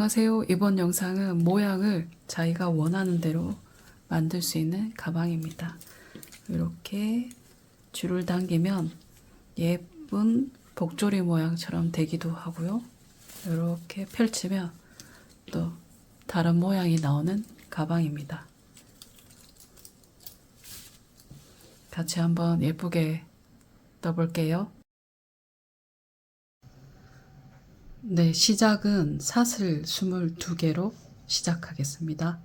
안녕하세요. 이번 영상은 모양을 자기가 원하는 대로 만들 수 있는 가방입니다. 이렇게 줄을 당기면 예쁜 복조리 모양처럼 되기도 하고요. 이렇게 펼치면 또 다른 모양이 나오는 가방입니다. 같이 한번 예쁘게 떠볼게요. 네, 시작은 사슬 22개로 시작하겠습니다.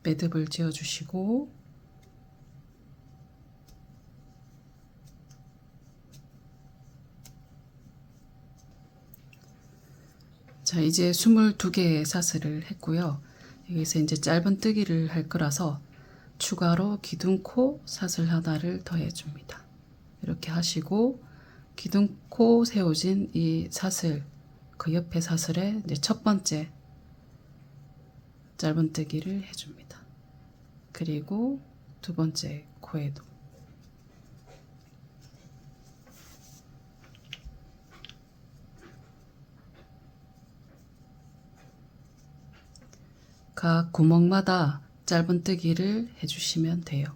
매듭을 지어주시고 자, 이제 22개의 사슬을 했고요. 여기서 이제 짧은뜨기를 할 거라서 추가로 기둥코 사슬 하나를 더해 줍니다. 이렇게 하시고 기둥코 세워진 이 사슬, 그 옆에 사슬에 이제 첫 번째 짧은뜨기를 해줍니다. 그리고 두 번째 코에도 각 구멍마다 짧은뜨기를 해주시면 돼요.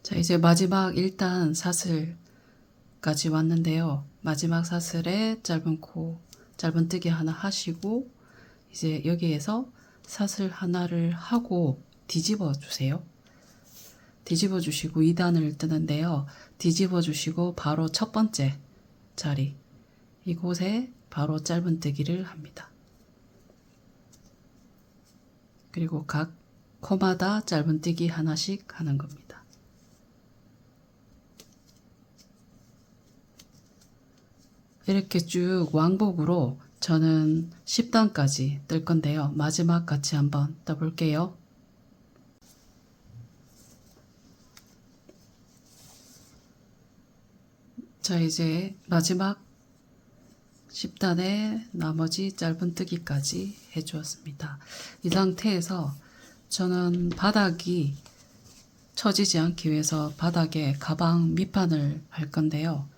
자, 이제 마지막 1단 사슬까지 왔는데요. 마지막 사슬에 짧은뜨기 하나 하시고 이제 여기에서 사슬 하나를 하고 뒤집어 주세요. 뒤집어 주시고 2단을 뜨는데요. 뒤집어 주시고 바로 첫 번째 자리 이곳에 바로 짧은뜨기를 합니다. 그리고 각 코마다 짧은뜨기 하나씩 하는 겁니다. 이렇게 쭉 왕복으로 저는 10단까지 뜰 건데요. 마지막 같이 한번 떠볼게요. 자, 이제 마지막 10단에 나머지 짧은뜨기까지 해주었습니다. 이 상태에서 저는 바닥이 처지지 않기 위해서 바닥에 가방 밑판을 할 건데요.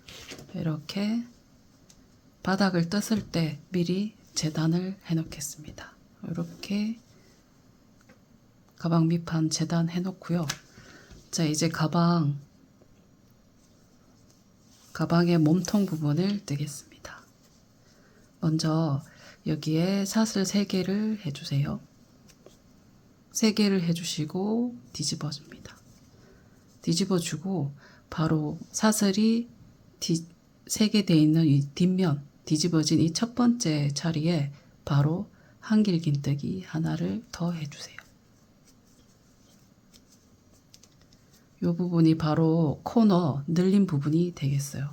이렇게 바닥을 떴을 때 미리 재단을 해 놓겠습니다. 이렇게 가방 밑판 재단해 놓고요. 자, 이제 가방의 몸통 부분을 뜨겠습니다. 먼저 여기에 사슬 3개를 해주세요. 3개를 해주시고 뒤집어 줍니다. 뒤집어 주고 바로 사슬이 3개 되어 있는 이 뒷면 뒤집어진 이 첫 번째 자리에 바로 한길긴뜨기 하나를 더 해주세요. 이 부분이 바로 코너 늘린 부분이 되겠어요.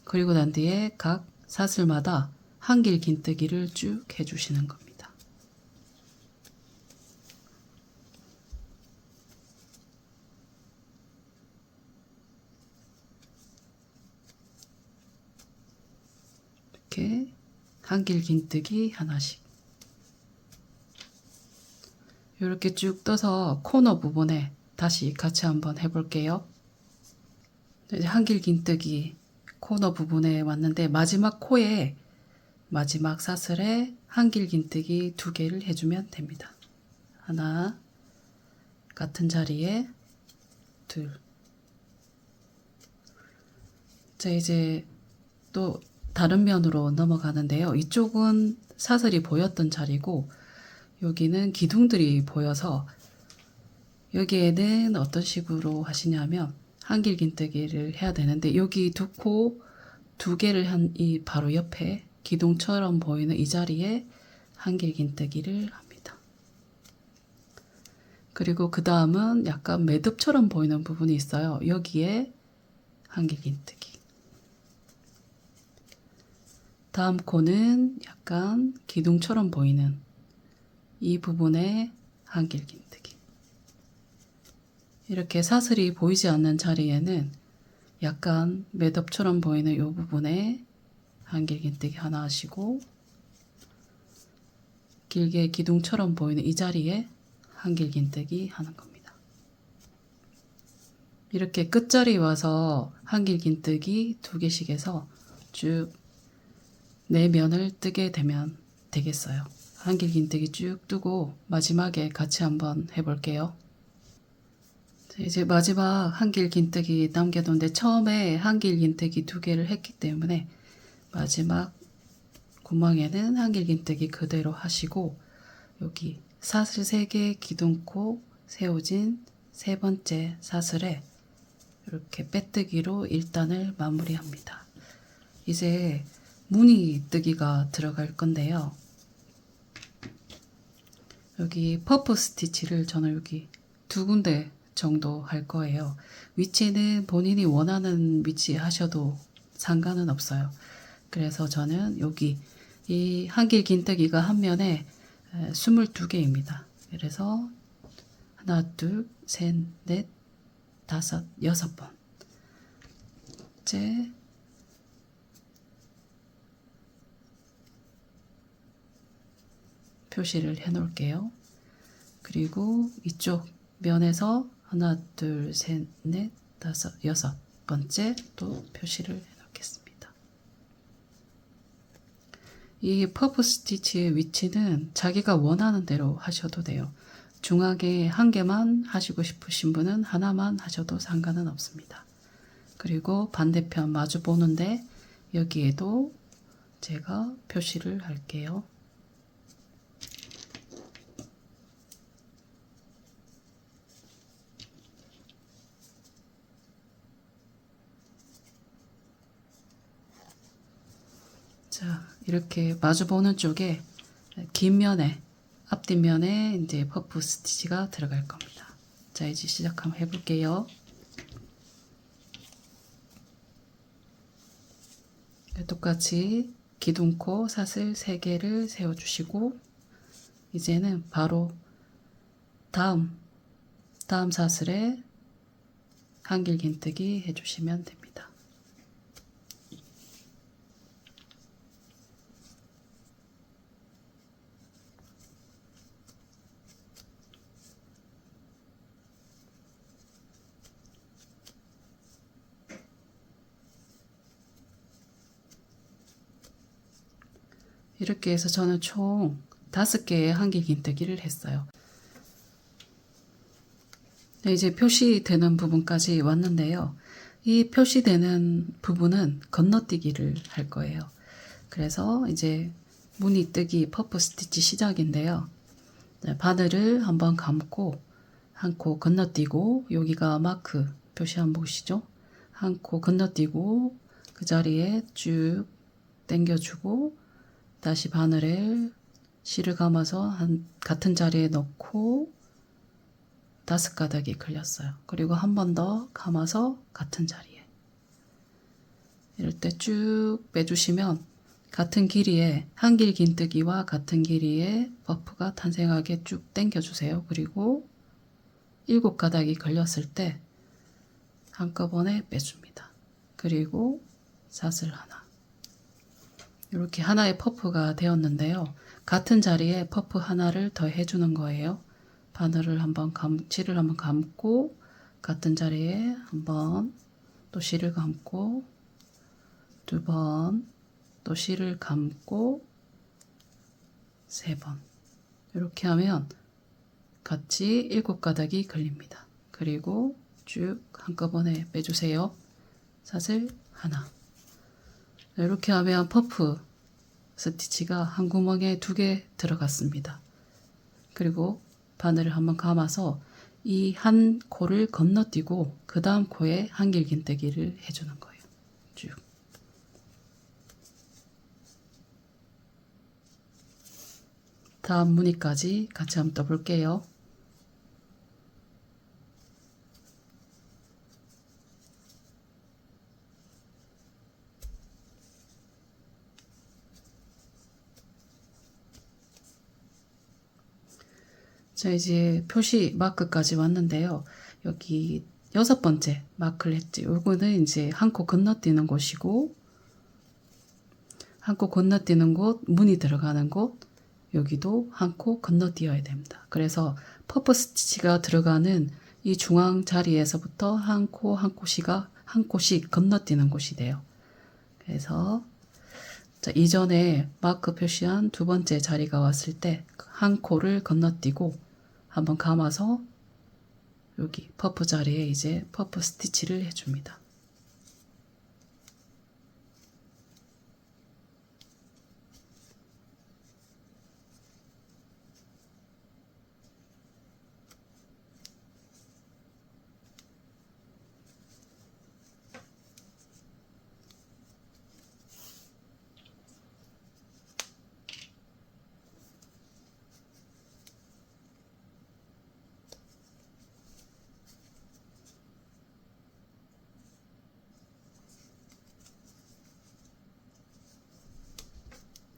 그리고 난 뒤에 각 사슬마다 한길긴뜨기를 쭉 해주시는 겁니다. 이렇게 한길긴뜨기 하나씩 이렇게 쭉 떠서 코너 부분에 다시 같이 한번 해볼게요. 이제 한길긴뜨기 코너 부분에 왔는데 마지막 코에 마지막 사슬에 한길긴뜨기 2개를 해주면 됩니다. 하나, 같은 자리에 둘. 자, 이제 또 다른 면으로 넘어가는데요. 이쪽은 사슬이 보였던 자리고 여기는 기둥들이 보여서 여기에는 어떤 식으로 하시냐면 한길긴뜨기를 해야 되는데 여기 두 코 2개를 한 이 바로 옆에 기둥처럼 보이는 이 자리에 한길긴뜨기를 합니다. 그리고 그 다음은 약간 매듭처럼 보이는 부분이 있어요. 여기에 한길긴뜨기. 다음 코는 약간 기둥처럼 보이는 이 부분에 한길긴뜨기. 이렇게 사슬이 보이지 않는 자리에는 약간 매듭처럼 보이는 이 부분에 한길긴뜨기 하나 하시고 길게 기둥처럼 보이는 이 자리에 한길긴뜨기 하는 겁니다. 이렇게 끝자리 와서 한길긴뜨기 2개씩 해서 쭉 4면을 뜨게 되면 되겠어요. 한길긴뜨기 쭉 뜨고 마지막에 같이 한번 해볼게요. 이제 마지막 한길긴뜨기 남겨뒀는데 처음에 한길긴뜨기 2개를 했기 때문에 마지막 구멍에는 한길긴뜨기 그대로 하시고 여기 사슬 3개 기둥코 세워진 3번째 사슬에 이렇게 빼뜨기로 1단을 마무리합니다. 이제 무늬 뜨기가 들어갈 건데요. 여기 퍼프 스티치를 저는 여기 2군데 정도 할 거예요. 위치는 본인이 원하는 위치 하셔도 상관은 없어요. 그래서 저는 여기 이 한길긴뜨기가 한 면에 22개입니다. 그래서 하나, 둘, 셋, 넷, 다섯, 6번. 째 표시를 해 놓을게요. 그리고 이쪽 면에서 하나, 둘, 셋, 넷, 다섯, 6번째 또 표시를 해 놓겠습니다. 이 퍼프 스티치의 위치는 자기가 원하는 대로 하셔도 돼요. 중앙에 1개만 하시고 싶으신 분은 하나만 하셔도 상관은 없습니다. 그리고 반대편 마주 보는데 여기에도 제가 표시를 할게요. 자, 이렇게 마주 보는 쪽에 긴 면에 앞뒷면에 이제 퍼프 스티치가 들어갈 겁니다. 자, 이제 시작 한번 해볼게요. 똑같이 기둥코 사슬 3개를 세워주시고 이제는 바로 다음 사슬에 한길긴뜨기 해주시면 됩니다. 이렇게 해서 저는 총 5개의 한길긴뜨기를 했어요. 네, 이제 표시되는 부분까지 왔는데요. 이 표시되는 부분은 건너뛰기를 할 거예요. 그래서 이제 무늬 뜨기 퍼프 스티치 시작인데요. 바늘을 한번 감고 한 코 건너뛰고 여기가 마크 표시 한번 보시죠. 한 코 건너뛰고 그 자리에 쭉 당겨주고 다시 바늘에 실을 감아서 같은 자리에 넣고 5가닥이 걸렸어요. 그리고 한 번 더 감아서 같은 자리에 이럴 때 쭉 빼주시면 같은 길이에 한길긴뜨기와 같은 길이의 퍼프가 탄생하게 쭉 당겨주세요. 그리고 7가닥이 걸렸을 때 한꺼번에 빼줍니다. 그리고 사슬 하나. 이렇게 하나의 퍼프가 되었는데요. 같은 자리에 퍼프 하나를 더 해주는 거예요. 바늘을 한번 실을 한번 감고 같은 자리에 한번 또 실을 감고 2번 또 실을 감고 3번 이렇게 하면 같이 7가닥이 걸립니다. 그리고 쭉 한꺼번에 빼주세요. 사슬 하나. 이렇게 하면 퍼프 스티치가 한 구멍에 2개 들어갔습니다. 그리고 바늘을 한번 감아서 이 한 코를 건너뛰고 그 다음 코에 한길긴뜨기를 해주는 거예요. 쭉. 다음 무늬까지 같이 한번 떠볼게요. 자, 이제 표시 마크까지 왔는데요. 여기 6번째 마크를 했지. 요거는 이제 한 코 건너뛰는 곳이고, 한 코 건너뛰는 곳, 무늬 들어가는 곳, 여기도 한 코 건너뛰어야 됩니다. 그래서 퍼프 스티치가 들어가는 이 중앙 자리에서부터 한 코 한 코씩 건너뛰는 곳이 돼요. 그래서 자, 이전에 마크 표시한 두 번째 자리가 왔을 때 한 코를 건너뛰고 한번 감아서 여기 퍼프 자리에 이제 퍼프 스티치를 해줍니다.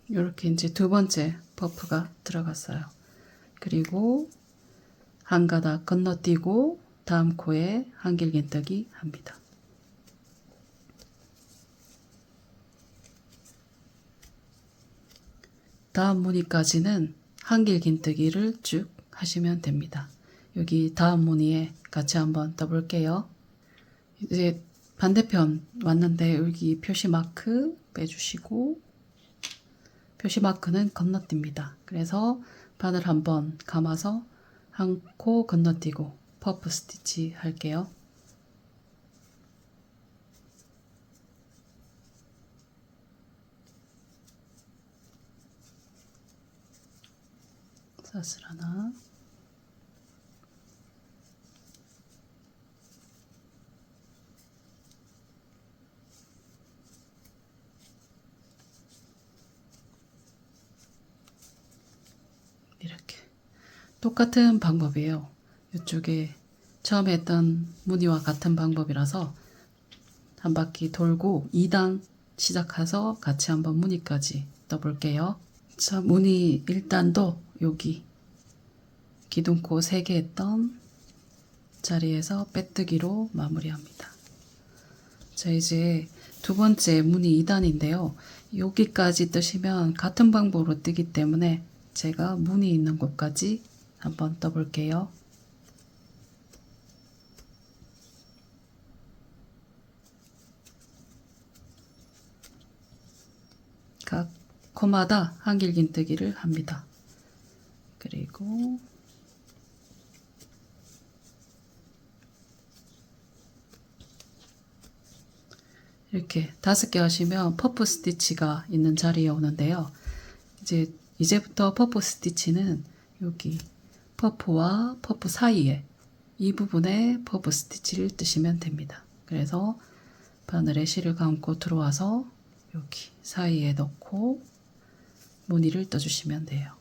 이렇게 이제 두 번째 퍼프가 들어갔어요. 그리고 한 가닥 건너뛰고 다음 코에 한길긴뜨기 합니다. 다음 무늬까지는 한길긴뜨기를 쭉 하시면 됩니다. 여기 다음 무늬에 같이 한번 떠볼게요. 이제 반대편 왔는데 여기 표시 마크 빼주시고 표시 마크는 건너뜁니다. 그래서 바늘 한번 감아서 한 코 건너뛰고 퍼프 스티치 할게요. 사슬 하나, 이렇게 똑같은 방법이에요. 이쪽에 처음에 했던 무늬와 같은 방법이라서 한 바퀴 돌고 2단 시작해서 같이 한번 무늬까지 떠볼게요. 자, 무늬 1단도 여기 기둥코 3개 했던 자리에서 빼뜨기로 마무리합니다. 자, 이제 두 번째 무늬 2단인데요. 여기까지 뜨시면 같은 방법으로 뜨기 때문에 제가 무늬 있는 곳까지 한번 떠볼게요. 각 코마다 한길긴뜨기를 합니다. 그리고 이렇게 5개 하시면 퍼프 스티치가 있는 자리에 오는데요. 이제부터 퍼프 스티치는 여기 퍼프와 퍼프 사이에 이 부분에 퍼프 스티치를 뜨시면 됩니다. 그래서 바늘에 실을 감고 들어와서 여기 사이에 넣고 무늬를 떠주시면 돼요.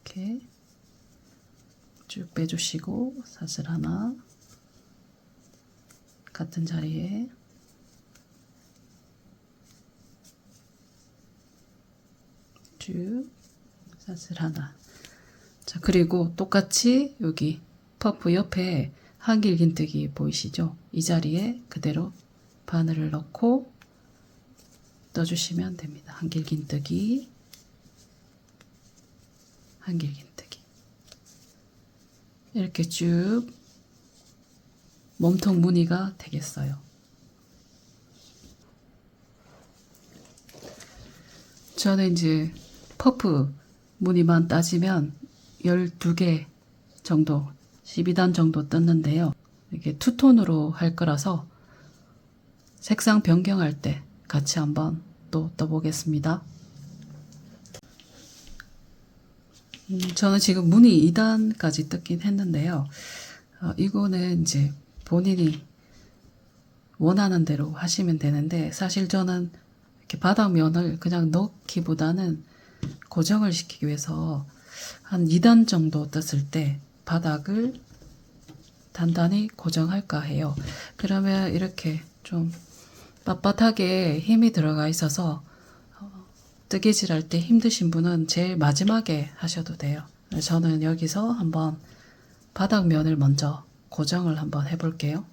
이렇게 쭉 빼주시고 사슬 하나 같은 자리에 쭉 사슬 하나. 자, 그리고 똑같이 여기 퍼프 옆에 한길긴뜨기 보이시죠? 이 자리에 그대로 바늘을 넣고 떠주시면 됩니다. 한길긴뜨기, 한길긴뜨기. 이렇게 쭉 몸통 무늬가 되겠어요. 저는 이제 퍼프 무늬만 따지면 12개 정도, 12단 정도 떴는데요. 이게 투톤으로 할 거라서 색상 변경할 때 같이 한번 또 떠보겠습니다. 저는 지금 무늬 2단까지 떴긴 했는데요. 이거는 이제 본인이 원하는 대로 하시면 되는데, 사실 저는 이렇게 바닥면을 그냥 넣기보다는 고정을 시키기 위해서 한 2단 정도 떴을 때 바닥을 단단히 고정할까 해요. 그러면 이렇게 좀 빳빳하게 힘이 들어가 있어서 뜨개질 할 때 힘드신 분은 제일 마지막에 하셔도 돼요. 저는 여기서 한번 바닥면을 먼저 고정을 한번 해볼게요.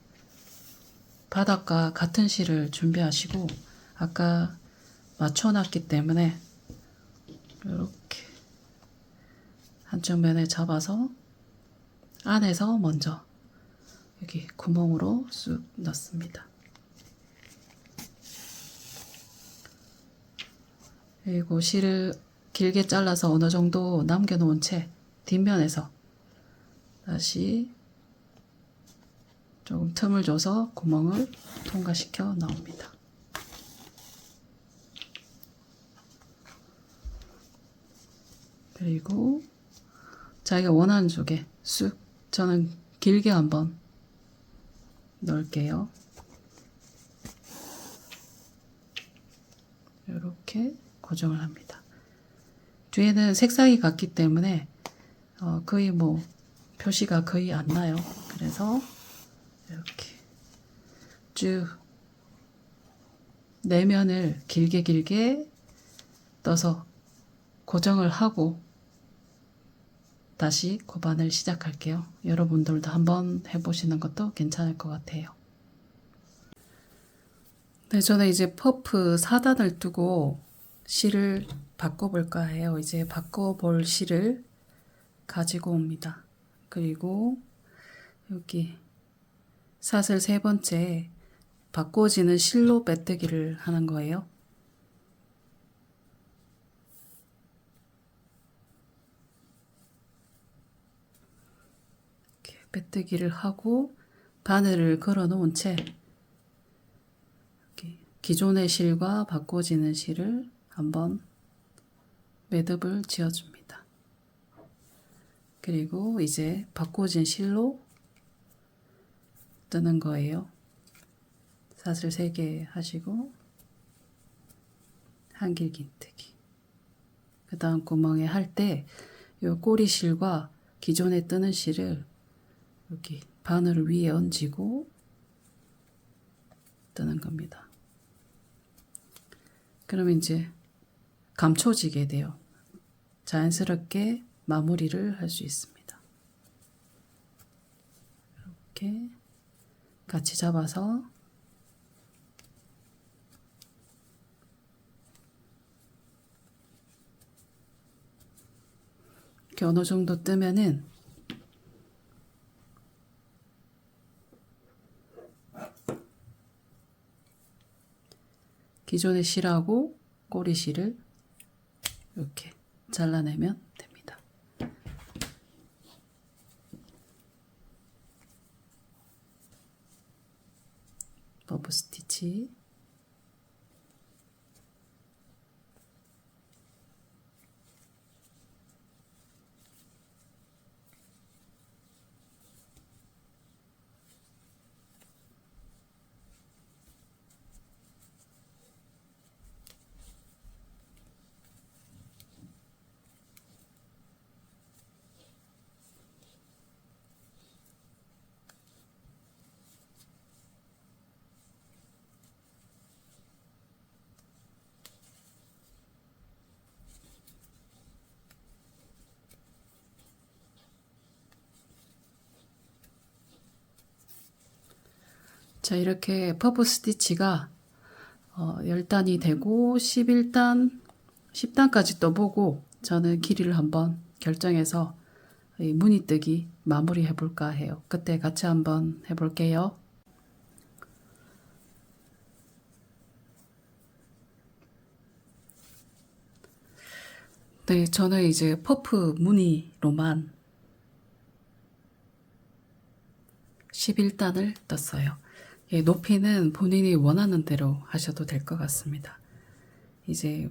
바닥과 같은 실을 준비하시고 아까 맞춰놨기 때문에 이렇게 한쪽 면에 잡아서 안에서 먼저 여기 구멍으로 쑥 넣습니다. 그리고 실을 길게 잘라서 어느 정도 남겨놓은 채 뒷면에서 다시 조금 틈을 줘서 구멍을 통과시켜 나옵니다. 그리고 자기가 원하는 쪽에 쑥, 저는 길게 한번 넣을게요. 이렇게 고정을 합니다. 뒤에는 색상이 같기 때문에 거의 뭐 표시가 거의 안 나요. 그래서 이렇게 쭉 내면을 길게 떠서 고정을 하고 다시 고반을 시작할게요. 여러분들도 한번 해보시는 것도 괜찮을 것 같아요. 네, 저는 이제 퍼프 4단을 두고 실을 바꿔볼까 해요. 이제 바꿔볼 실을 가지고 옵니다. 그리고 여기 사슬 세 번째 바꿔지는 실로 빼뜨기를 하는 거예요. 이렇게 빼뜨기를 하고 바늘을 걸어 놓은 채 기존의 실과 바꿔지는 실을 한번 매듭을 지어줍니다. 그리고 이제 바꿔진 실로 뜨는 거예요. 사슬 3개 하시고 한길 긴뜨기. 그 다음 구멍에 할 때 이 꼬리 실과 기존에 뜨는 실을 여기 바늘 위에 얹고 뜨는 겁니다. 그러면 이제 감춰지게 돼요. 자연스럽게 마무리를 할 수 있습니다. 이렇게 같이 잡아서 이렇게 어느 정도 뜨면은 기존의 실하고 꼬리 실을 이렇게 잘라내면 됩니다. 버브 스티치. 자, 이렇게 퍼프 스티치가 10단이 되고 11단, 10단까지 떠보고 저는 길이를 한번 결정해서 이 무늬뜨기 마무리 해볼까 해요. 그때 같이 한번 해볼게요. 네, 저는 이제 퍼프 무늬로만 11단을 떴어요. 예, 높이는 본인이 원하는 대로 하셔도 될 것 같습니다. 이제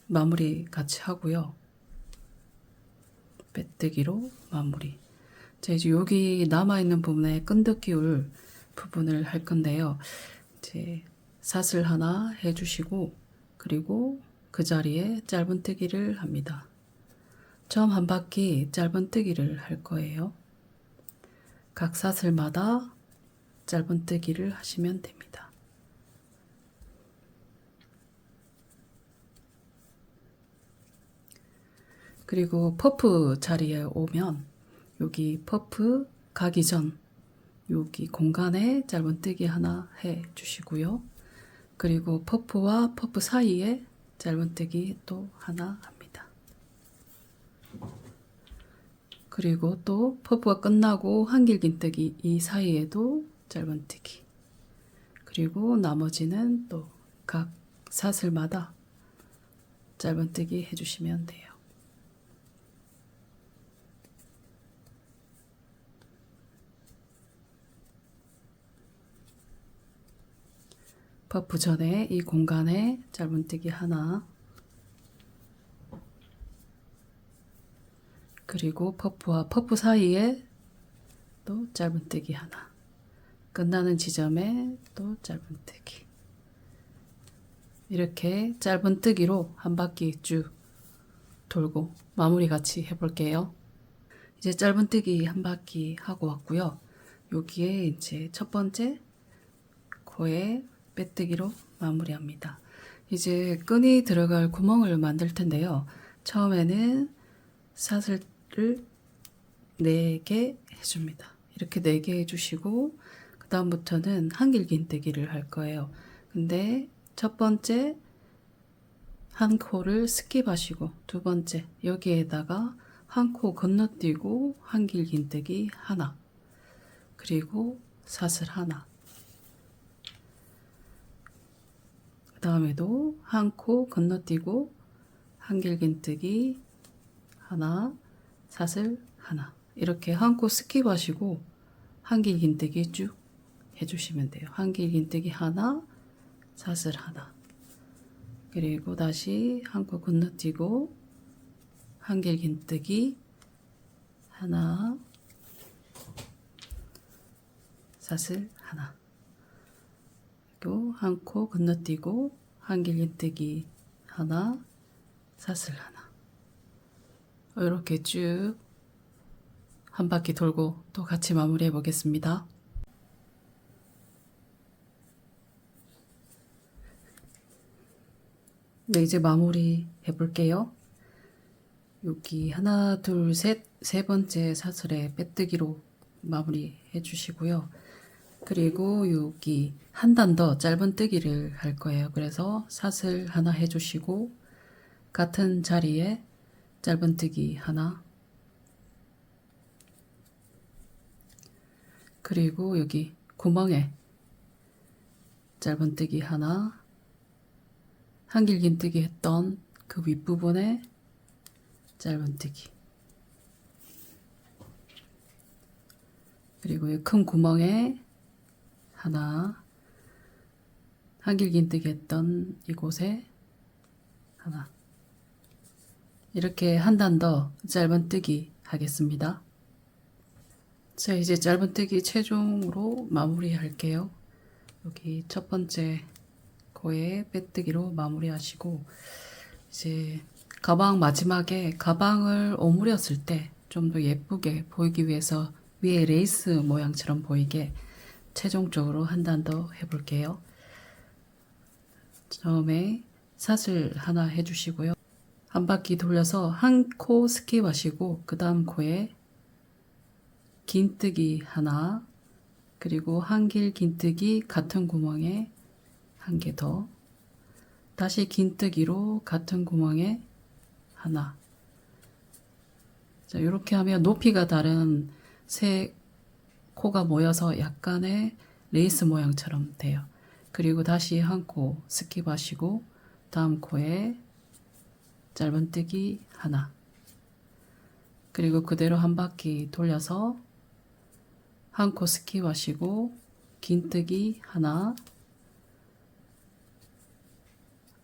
마무리 같이 하고요. 빼뜨기로 마무리. 자, 이제 여기 남아있는 부분에 끈덕 끼울 부분을 할 건데요. 이제 사슬 하나 해주시고, 그리고 그 자리에 짧은뜨기를 합니다. 점 한 바퀴 짧은뜨기를 할 거예요. 각 사슬마다 짧은뜨기를 하시면 됩니다. 그리고 퍼프 자리에 오면 여기 퍼프 가기 전 여기 공간에 짧은뜨기 하나 해 주시고요. 그리고 퍼프와 퍼프 사이에 짧은뜨기 또 하나 합니다. 그리고 또 퍼프가 끝나고 한길긴뜨기 이 사이에도 짧은뜨기. 그리고 나머지는 또 각 사슬마다 짧은뜨기 해주시면 돼요. 퍼프 전에 이 공간에 짧은뜨기 하나, 그리고 퍼프와 퍼프 사이에 또 짧은뜨기 하나, 끝나는 지점에 또 짧은뜨기. 이렇게 짧은뜨기로 한 바퀴 쭉 돌고 마무리 같이 해볼게요. 이제 짧은뜨기 한 바퀴 하고 왔고요. 여기에 이제 첫 번째 코에 빼뜨기로 마무리합니다. 이제 끈이 들어갈 구멍을 만들 텐데요. 처음에는 사슬을 4개 해줍니다. 이렇게 4개 해주시고 그 다음부터는 한길긴뜨기를 할 거예요. 근데 첫 번째 한 코를 스킵하시고 두 번째 여기에다가 한 코 건너뛰고 한길긴뜨기 하나, 그리고 사슬 하나, 그 다음에도 한 코 건너뛰고 한길긴뜨기 하나, 사슬 하나, 이렇게 한 코 스킵하시고 한길긴뜨기 쭉 해주시면 돼요. 한길긴뜨기 하나, 사슬 하나, 그리고 다시 한 코 건너뛰고 한길긴뜨기 하나, 사슬 하나, 그리고 한 코 건너뛰고 한길긴뜨기 하나, 사슬 하나. 이렇게 쭉 한 바퀴 돌고 또 같이 마무리해 보겠습니다. 네, 이제 마무리 해볼게요. 여기 하나, 둘, 셋, 세 번째 사슬에 빼뜨기로 마무리 해주시고요. 그리고 여기 한 단 더 짧은뜨기를 할 거예요. 그래서 사슬 하나 해주시고 같은 자리에 짧은뜨기 하나, 그리고 여기 구멍에 짧은뜨기 하나, 한길긴뜨기 했던 그 윗부분에 짧은뜨기, 그리고 이 큰 구멍에 하나, 한길긴뜨기 했던 이곳에 하나, 이렇게 한 단 더 짧은뜨기 하겠습니다. 자, 이제 짧은뜨기 최종으로 마무리 할게요. 여기 첫 번째 코에 빼뜨기로 마무리 하시고, 이제 가방 마지막에 가방을 오므렸을 때 좀 더 예쁘게 보이기 위해서 위에 레이스 모양처럼 보이게 최종적으로 한 단 더 해볼게요. 처음에 사슬 하나 해주시고요. 한 바퀴 돌려서 한 코 스킵하시고 그 다음 코에 긴뜨기 하나, 그리고 한길긴뜨기 같은 구멍에 한 개 더, 다시 긴뜨기로 같은 구멍에 하나. 자, 이렇게 하면 높이가 다른 세 코가 모여서 약간의 레이스 모양처럼 돼요. 그리고 다시 한 코 스킵하시고 다음 코에 짧은뜨기 하나, 그리고 그대로 한 바퀴 돌려서 한 코 스킵하시고 긴뜨기 하나,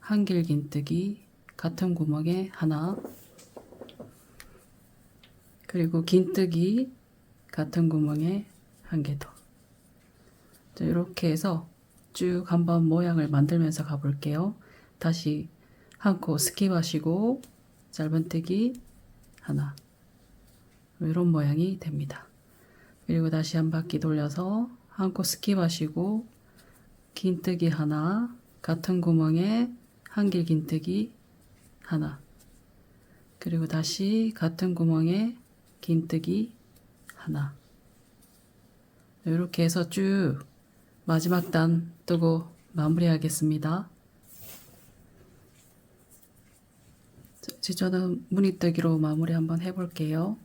한길긴뜨기 같은 구멍에 하나, 그리고 긴뜨기 같은 구멍에 한 개 더. 자, 이렇게 해서 쭉 한번 모양을 만들면서 가볼게요. 다시 한 코 스킵하시고 짧은뜨기 하나, 이런 모양이 됩니다. 그리고 다시 한 바퀴 돌려서 한 코 스킵하시고 긴뜨기 하나, 같은 구멍에 한길긴뜨기 하나, 그리고 다시 같은 구멍에 긴뜨기 하나. 이렇게 해서 쭉 마지막 단 뜨고 마무리하겠습니다. 저는 무늬뜨기로 마무리 한번 해볼게요.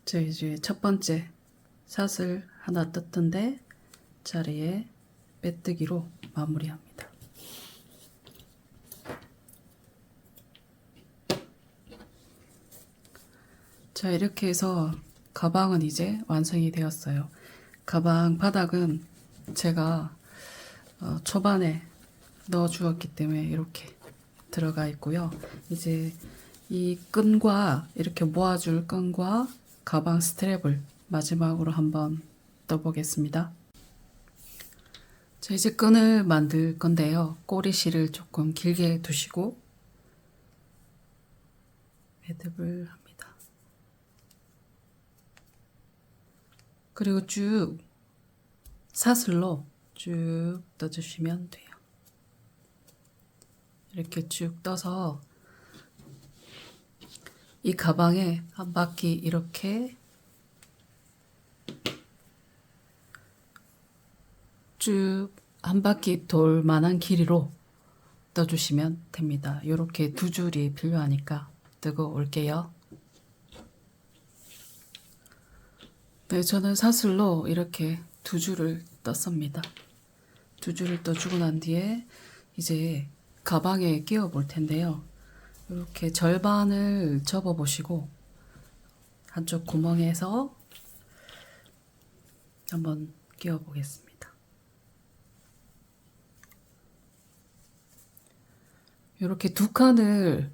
저 이제 첫 번째 샷을 하나 떴던데 자리에 빼뜨기로 마무리합니다. 자, 이렇게 해서 가방은 이제 완성이 되었어요. 가방 바닥은 제가 초반에 넣어 주었기 때문에 이렇게 들어가 있고요. 이제 이 끈과 이렇게 모아줄 끈과 가방 스트랩을 마지막으로 한번 떠보겠습니다. 자, 이제 끈을 만들 건데요. 꼬리실을 조금 길게 두시고 매듭을 합니다. 그리고 쭉 사슬로 쭉 떠주시면 돼요. 이렇게 쭉 떠서 이 가방에 한 바퀴 이렇게 쭉 한 바퀴 돌 만한 길이로 떠주시면 됩니다. 이렇게 두 줄이 필요하니까 뜨고 올게요. 네, 저는 사슬로 이렇게 두 줄을 떴습니다. 두 줄을 떠주고 난 뒤에 이제 가방에 끼워 볼 텐데요. 이렇게 절반을 접어 보시고 한쪽 구멍에서 한번 끼워 보겠습니다. 이렇게 두 칸을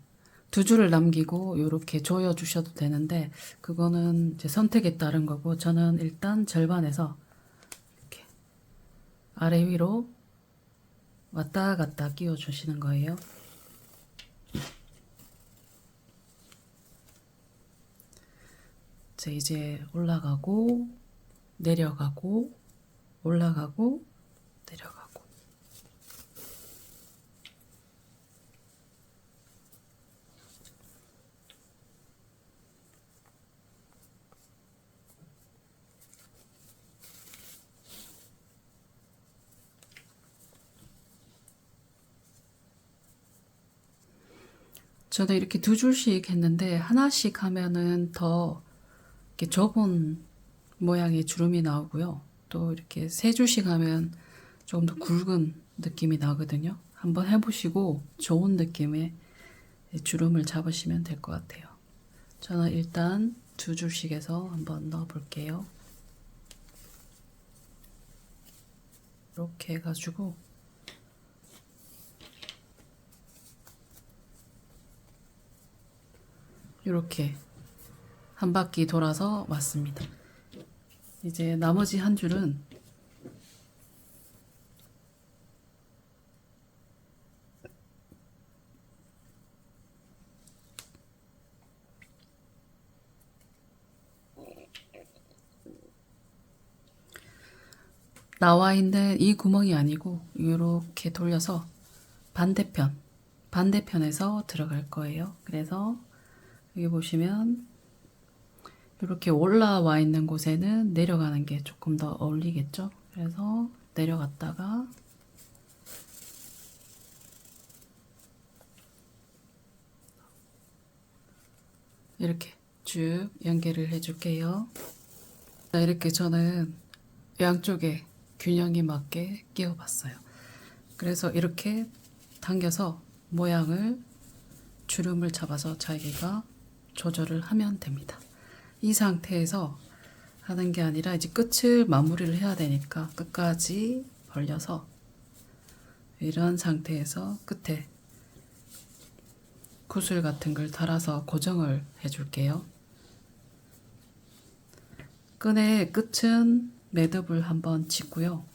두 줄을 남기고 이렇게 조여 주셔도 되는데 그거는 이제 선택에 따른 거고 저는 일단 절반에서 이렇게 아래 위로 왔다 갔다 끼워 주시는 거예요. 자, 이제 올라가고 내려가고 올라가고 내려가고 저는 이렇게 두 줄씩 했는데 하나씩 하면은 더 이렇게 좁은 모양의 주름이 나오고요. 또 이렇게 세 줄씩 하면 조금 더 굵은 느낌이 나거든요. 한번 해보시고 좋은 느낌의 주름을 잡으시면 될 것 같아요. 저는 일단 두 줄씩 해서 한번 넣어 볼게요. 이렇게 해가지고 이렇게 한 바퀴 돌아서 왔습니다. 이제 나머지 한 줄은 나와 있는 이 구멍이 아니고 이렇게 돌려서 반대편에서 들어갈 거예요. 그래서 여기 보시면 이렇게 올라와 있는 곳에는 내려가는 게 조금 더 어울리겠죠. 그래서 내려갔다가 이렇게 쭉 연결을 해줄게요. 이렇게 저는 양쪽에 균형이 맞게 끼워봤어요. 그래서 이렇게 당겨서 모양을 주름을 잡아서 자기가 조절을 하면 됩니다. 이 상태에서 하는 게 아니라 이제 끝을 마무리를 해야 되니까 끝까지 벌려서 이런 상태에서 끝에 구슬 같은 걸 달아서 고정을 해줄게요. 끈의 끝은 매듭을 한번 짓고요.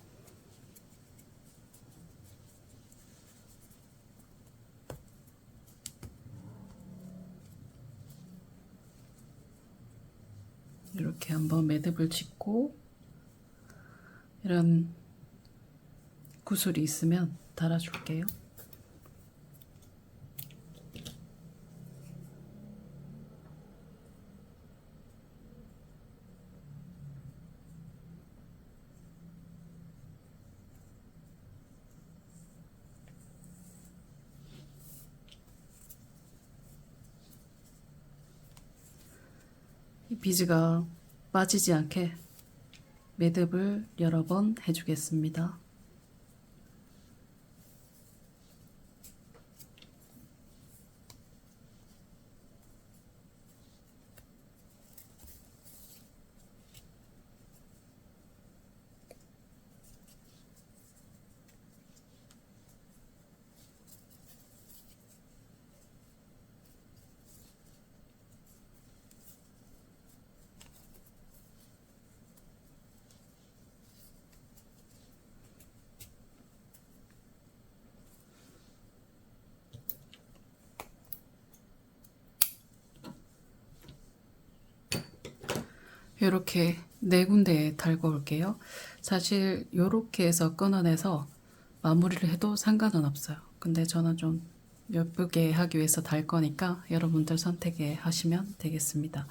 이렇게 한번 매듭을 짓고 이런 구슬이 있으면 달아줄게요. 비즈가 빠지지 않게 매듭을 여러 번 해주겠습니다. 이렇게 네 군데에 달고 올게요. 사실 이렇게 해서 끊어내서 마무리를 해도 상관은 없어요. 근데 저는 좀 예쁘게 하기 위해서 달 거니까 여러분들 선택해 하시면 되겠습니다.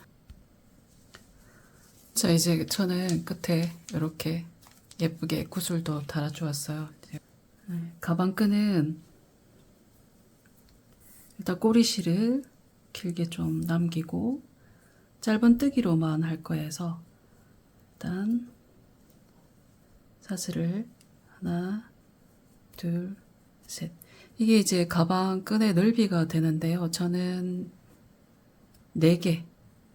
자, 이제 저는 끝에 이렇게 예쁘게 구슬도 달아주었어요. 가방끈은 일단 꼬리실을 길게 좀 남기고 짧은뜨기로만 할 거여서 일단 사슬을 하나, 둘, 셋. 이게 이제 가방 끈의 넓이가 되는데요. 저는 4개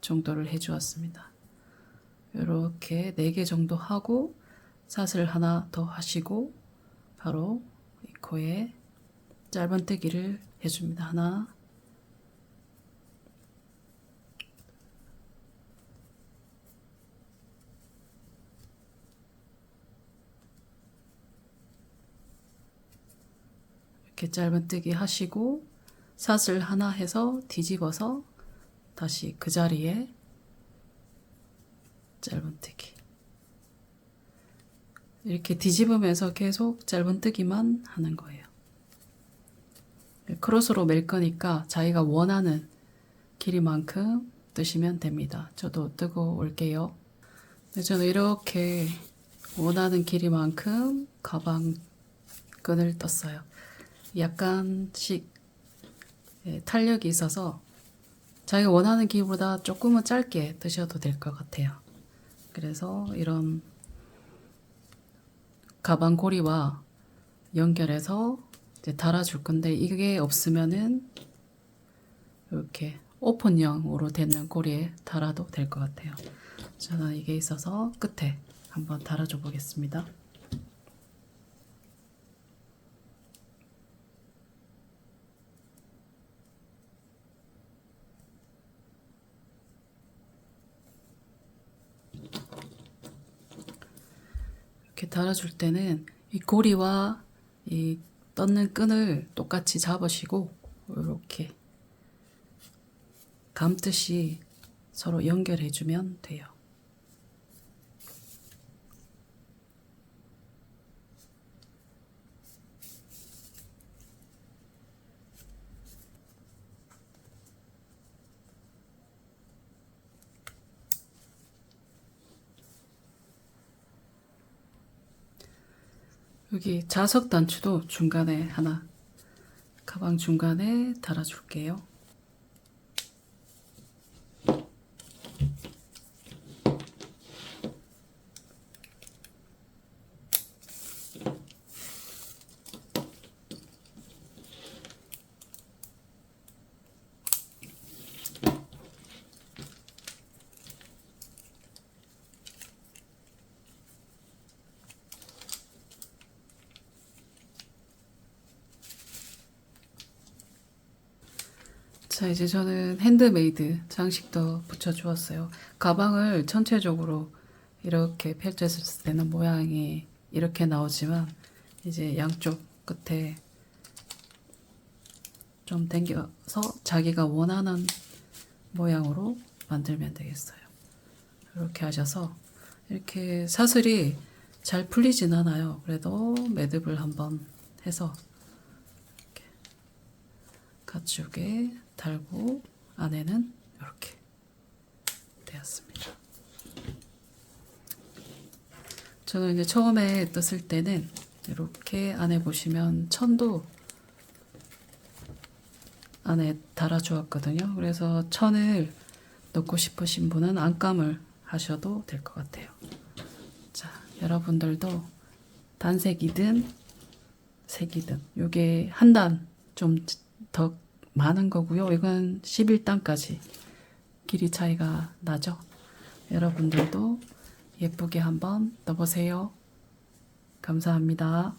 정도를 해주었습니다. 이렇게 4개 정도 하고 사슬 하나 더 하시고 바로 이 코에 짧은뜨기를 해줍니다. 하나, 이렇게 짧은뜨기 하시고 사슬 하나 해서 뒤집어서 다시 그 자리에 짧은뜨기. 이렇게 뒤집으면서 계속 짧은뜨기만 하는 거예요. 크로스로 멜 거니까 자기가 원하는 길이만큼 뜨시면 됩니다. 저도 뜨고 올게요. 저는 이렇게 원하는 길이만큼 가방 끈을 떴어요. 약간씩 탄력이 있어서 자기가 원하는 길이보다 조금은 짧게 뜨셔도 될 것 같아요. 그래서 이런 가방 고리와 연결해서 이제 달아줄 건데 이게 없으면은 이렇게 오픈형으로 되는 고리에 달아도 될 것 같아요. 저는 이게 있어서 끝에 한번 달아줘 보겠습니다. 이렇게 달아줄 때는 이 고리와 이 떴는 끈을 똑같이 잡으시고 이렇게 감듯이 서로 연결해주면 돼요. 여기 자석 단추도 중간에 하나, 가방 중간에 달아줄게요. 자, 이제 저는 핸드메이드 장식도 붙여주었어요. 가방을 전체적으로 이렇게 펼쳤을 때는 모양이 이렇게 나오지만 이제 양쪽 끝에 좀 당겨서 자기가 원하는 모양으로 만들면 되겠어요. 이렇게 하셔서 이렇게 사슬이 잘 풀리진 않아요. 그래도 매듭을 한번 해서 이렇게 가축에 달고 안에는 이렇게 되었습니다. 저는 이제 처음에 떴을 때는 이렇게 안에 보시면 천도 안에 달아 주었거든요. 그래서 천을 넣고 싶으신 분은 안감을 하셔도 될 것 같아요. 자, 여러분들도 단색이든 색이든 요게 한 단 좀 더 많은 거고요. 이건 11단까지 길이 차이가 나죠. 여러분들도 예쁘게 한번 넣어보세요. 감사합니다.